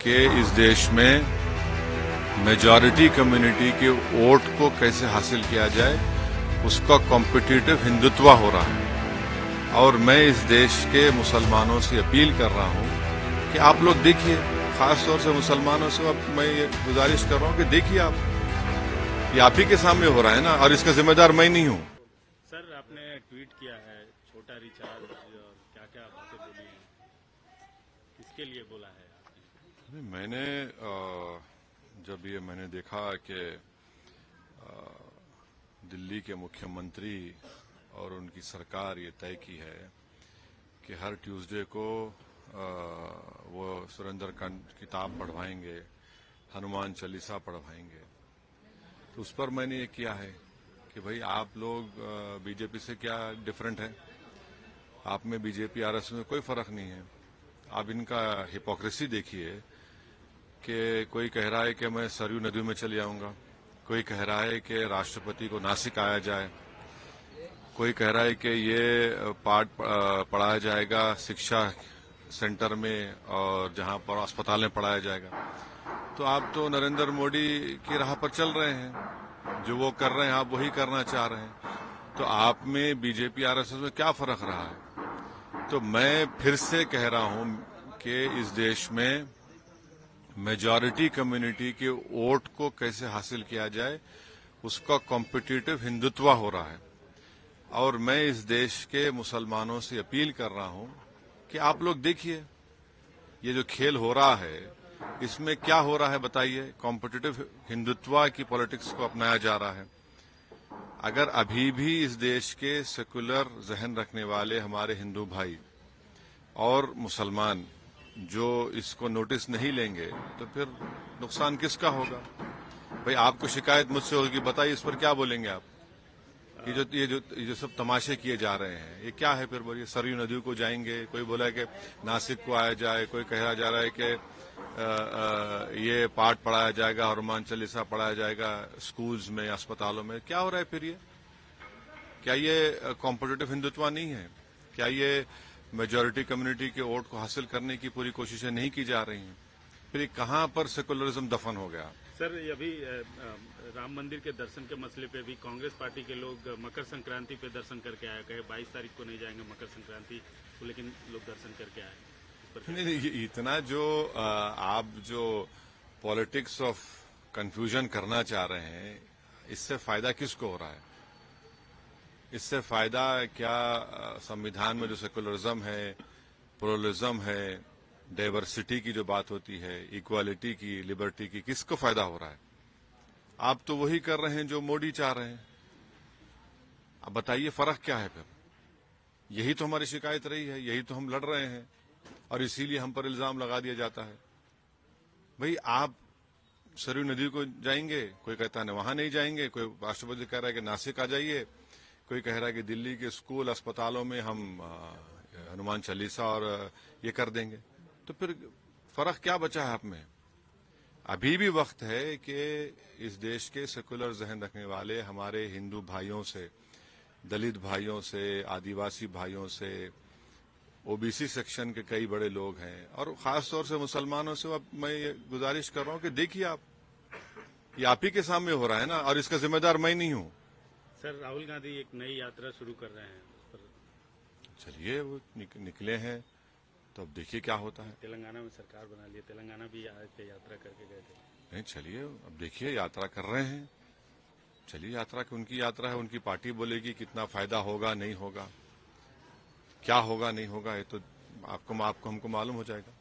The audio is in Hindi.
कि इस देश में मेजॉरिटी कम्युनिटी के वोट को कैसे हासिल किया जाए, उसका कॉम्पिटिटिव हिंदुत्व हो रहा है। और मैं इस देश के मुसलमानों से अपील कर रहा हूं कि आप लोग देखिए, खास तौर से मुसलमानों से अब मैं ये गुजारिश कर रहा हूं कि देखिए आप ही के सामने हो रहा है ना, और इसका जिम्मेदार मैं नहीं हूं। सर, आपने ट्वीट किया है छोटा रिचार्ज और क्या क्या बातें बोली हैं, किसके लिए बोला है आपने? मैंने जब ये मैंने देखा कि दिल्ली के मुख्यमंत्री और उनकी सरकार ये तय की है कि हर ट्यूसडे को वो सुरेंद्र का किताब पढ़वाएंगे, हनुमान चालीसा पढ़वाएंगे, तो उस पर मैंने ये किया है कि भाई आप लोग बीजेपी से क्या डिफरेंट है। आप में बीजेपी आरएसएस में कोई फर्क नहीं है। आप इनका हिपोक्रेसी देखिए कि कोई कह रहा है कि मैं सरयू नदी में चले जाऊंगा, कोई कह रहा है कि राष्ट्रपति को नासिक आया जाए, कोई कह रहा है कि ये पाठ पढ़ाया जाएगा शिक्षा सेंटर में और जहां पर अस्पताल में पढ़ाया जाएगा। तो आप तो नरेंद्र मोदी की राह पर चल रहे हैं, जो वो कर रहे हैं आप वही करना चाह रहे हैं। तो आप में बीजेपी आरएसएस में क्या फर्क रहा है? तो मैं फिर से कह रहा हूं कि इस देश में मेजॉरिटी कम्युनिटी के वोट को कैसे हासिल किया जाए, उसका कॉम्पिटिटिव हिंदुत्व हो रहा है। और मैं इस देश के मुसलमानों से अपील कर रहा हूं कि आप लोग देखिए, ये जो खेल हो रहा है इसमें क्या हो रहा है बताइए। कॉम्पिटिटिव हिंदुत्व की पॉलिटिक्स को अपनाया जा रहा है। अगर अभी भी इस देश के सेकुलर जहन रखने वाले हमारे हिंदू भाई और मुसलमान जो इसको नोटिस नहीं लेंगे तो फिर नुकसान किसका होगा? भाई आपको शिकायत मुझसे होगी, बताइए इस पर क्या बोलेंगे आप? ये जो सब तमाशे किए जा रहे हैं ये क्या है? फिर बोलिए सरयू नदी को जाएंगे, कोई बोला है कि नासिक को आया जाए, कोई कहा जा रहा है कि ये पाठ पढ़ाया जाएगा, हनुमान चालीसा पढ़ाया जाएगा स्कूल्स में, अस्पतालों में। क्या हो रहा है फिर ये? क्या ये कॉम्पिटिटिव हिंदुत्व नहीं है? क्या ये मेजॉरिटी कम्युनिटी के वोट को हासिल करने की पूरी कोशिशें नहीं की जा रही हैं? फिर कहां पर सेकुलरिज्म दफन हो गया? सर, अभी राम मंदिर के दर्शन के मसले पे भी कांग्रेस पार्टी के लोग मकर संक्रांति पे दर्शन करके आए, कहे 22 तारीख को नहीं जाएंगे मकर संक्रांति को, लेकिन लोग दर्शन करके आए। नहीं, इतना जो आप जो पॉलिटिक्स ऑफ कंफ्यूजन करना चाह रहे हैं, इससे फायदा किसको हो रहा है? इससे फायदा क्या संविधान में जो सेकुलरिज्म है, प्लुरलिज्म है, डाइवर्सिटी की जो बात होती है, इक्वालिटी की, लिबर्टी की, किसको फायदा हो रहा है? आप तो वही कर रहे हैं जो मोदी चाह रहे हैं। अब बताइए फर्क क्या है फिर? यही तो हमारी शिकायत रही है, यही तो हम लड़ रहे हैं, और इसीलिए हम पर इल्जाम लगा दिया जाता है। भाई आप सरयू नदी को जाएंगे, कोई कहता है वहां नहीं जाएंगे, कोई राष्ट्रपति कह रहा है कि नासिक आ जाइए, कोई कह रहा है कि दिल्ली के स्कूल अस्पतालों में हम हनुमान चालीसा और ये कर देंगे। तो फिर फर्क क्या बचा है आप में? अभी भी वक्त है कि इस देश के सेकुलर जहन रखने वाले हमारे हिंदू भाइयों से, दलित भाइयों से, आदिवासी भाइयों से, ओबीसी सेक्शन के कई बड़े लोग हैं, और खास तौर से मुसलमानों से अब मैं ये गुजारिश कर रहा हूं कि देखिए आप ही के सामने हो रहा है ना, और इसका जिम्मेदार मैं नहीं हूं। सर, राहुल गांधी एक नई यात्रा शुरू कर रहे हैं, उस पर चलिए वो निकले हैं तो अब देखिए क्या होता है। तेलंगाना में सरकार बना ली, तेलंगाना भी आए थे, यात्रा करके गए थे। नहीं, चलिए अब देखिए, यात्रा कर रहे हैं, चलिए यात्रा की उनकी यात्रा है, उनकी पार्टी बोलेगी कितना फायदा होगा नहीं होगा, क्या होगा नहीं होगा, ये तो हमको मालूम हो जाएगा।